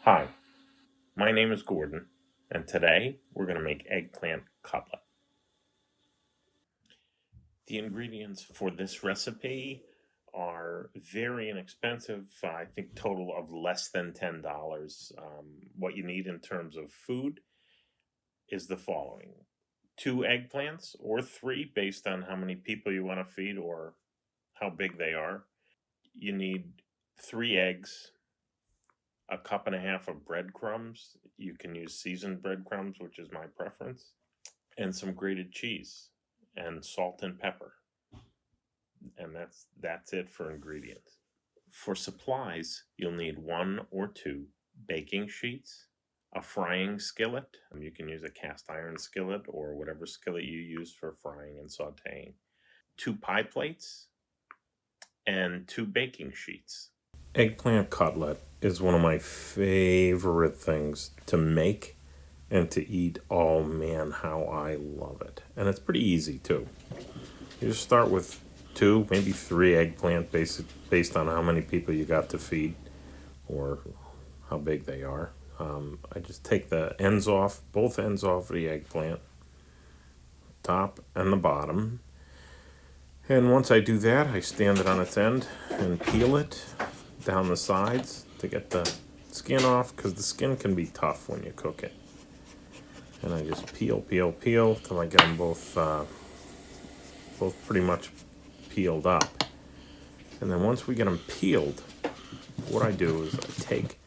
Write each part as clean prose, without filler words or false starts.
Hi, my name is Gordon, and today we're going to make eggplant cutlet. The ingredients for this recipe are very inexpensive, I think total of less than $10. What you need in terms of food is the following: 2 eggplants, or 3 based on how many people you want to feed or how big they are. You need 3 eggs, a cup and a half of breadcrumbs. You can use seasoned breadcrumbs, which is my preference, and some grated cheese and salt and pepper. And that's it for ingredients. For supplies, you'll need 1 or 2 baking sheets, a frying skillet. You can use a cast iron skillet or whatever skillet you use for frying and sauteing. 2 pie plates and 2 baking sheets. Eggplant cutlet is one of my favorite things to make and to eat. Oh man, how I love it. And it's pretty easy too. You just start with 2, maybe 3 eggplant based on how many people you got to feed or how big they are. I just take the ends off, both ends off of the eggplant, top and the bottom. And once I do that, I stand it on its end and peel it down the sides to get the skin off, because the skin can be tough when you cook it. And I just peel till I get them both pretty much peeled up. And then once we get them peeled, what I do is I take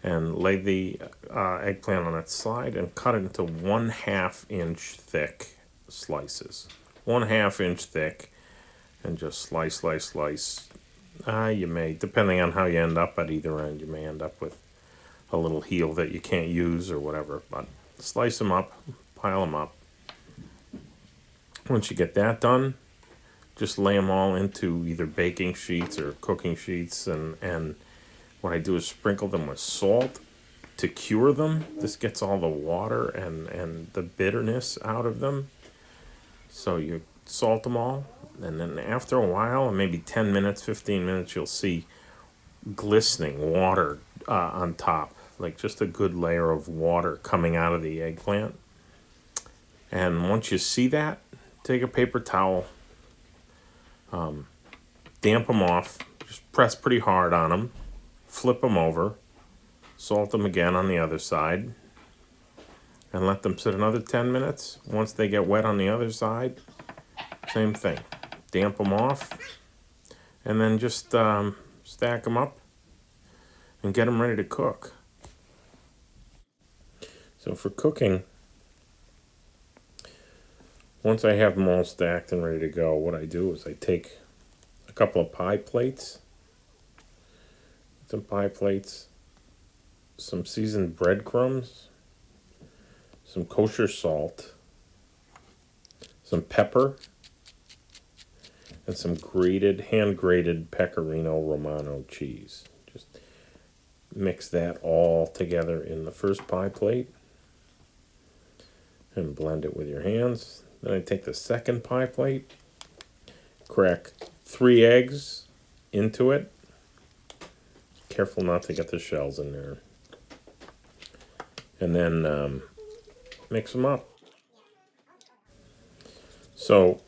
and lay the eggplant on its side and cut it into 1/2 inch thick slices. 1/2 inch thick, and just slice. You may, depending on how you end up at either end, you may end up with a little heel that you can't use or whatever, but slice them up, pile them up. Once you get that done, just lay them all into either baking sheets or cooking sheets, and what I do is sprinkle them with salt to cure them. This gets all the water and the bitterness out of them. So you salt them all, and then after a while, maybe 10 minutes, 15 minutes, you'll see glistening water on top, like just a good layer of water coming out of the eggplant. And once you see that, take a paper towel, damp them off, just press pretty hard on them, flip them over, salt them again on the other side, and let them sit another 10 minutes. Once they get wet on the other side, same thing. Damp them off, and then just stack them up and get them ready to cook. So for cooking, once I have them all stacked and ready to go, what I do is I take a couple of pie plates, some seasoned breadcrumbs, some kosher salt, some pepper, and some hand-grated Pecorino Romano cheese. Just mix that all together in the first pie plate and blend it with your hands. Then I take the second pie plate, crack 3 eggs into it. Careful not to get the shells in there. And then mix them up. So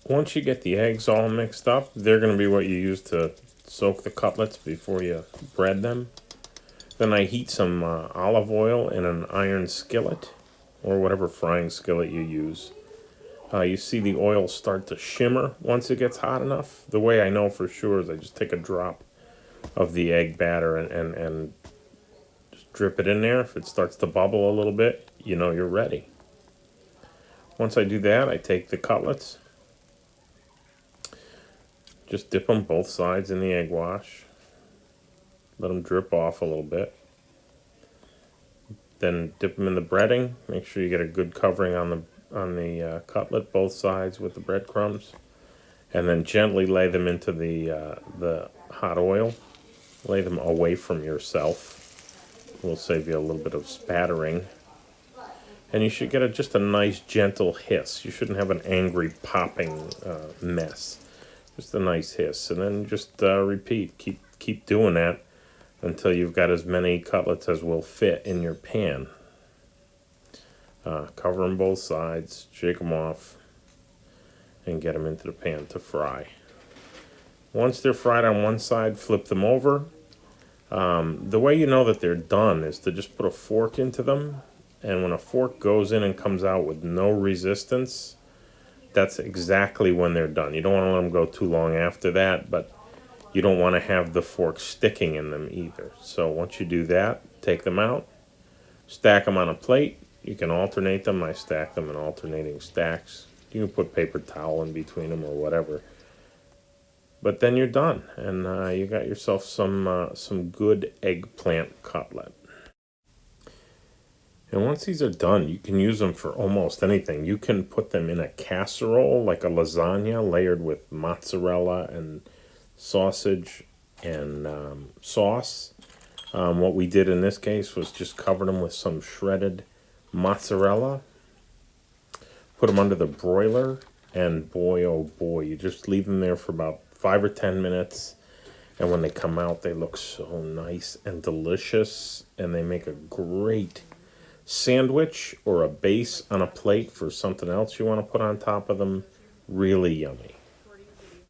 once you get the eggs all mixed up, they're going to be what you use to soak the cutlets before you bread them. Then I heat some olive oil in an iron skillet, or whatever frying skillet you use. You see the oil start to shimmer once it gets hot enough. The way I know for sure is I just take a drop of the egg batter and just drip it in there. If it starts to bubble a little bit, you know you're ready. Once I do that, I take the cutlets, just dip them both sides in the egg wash, let them drip off a little bit. Then dip them in the breading. Make sure you get a good covering on the cutlet, both sides with the breadcrumbs, and then gently lay them into the hot oil. Lay them away from yourself. Will save you a little bit of spattering. And you should get just a nice gentle hiss. You shouldn't have an angry popping mess. Just a nice hiss, and then just repeat. Keep doing that until you've got as many cutlets as will fit in your pan. Cover them both sides, shake them off, and get them into the pan to fry. Once they're fried on one side, flip them over. The way you know that they're done is to just put a fork into them, and when a fork goes in and comes out with no resistance, that's exactly when they're done. You don't want to let them go too long after that, but you don't want to have the fork sticking in them either. So once you do that, take them out, stack them on a plate. You can alternate them. I stack them in alternating stacks. You can put paper towel in between them or whatever. But then you're done, and you got yourself some good eggplant cutlet. And once these are done, you can use them for almost anything. You can put them in a casserole, like a lasagna, layered with mozzarella and sausage and sauce. What we did in this case was just cover them with some shredded mozzarella, put them under the broiler, and boy, oh boy, you just leave them there for about 5 or 10 minutes. And when they come out, they look so nice and delicious, and they make a great sandwich or a base on a plate for something else you want to put on top of them. Really yummy.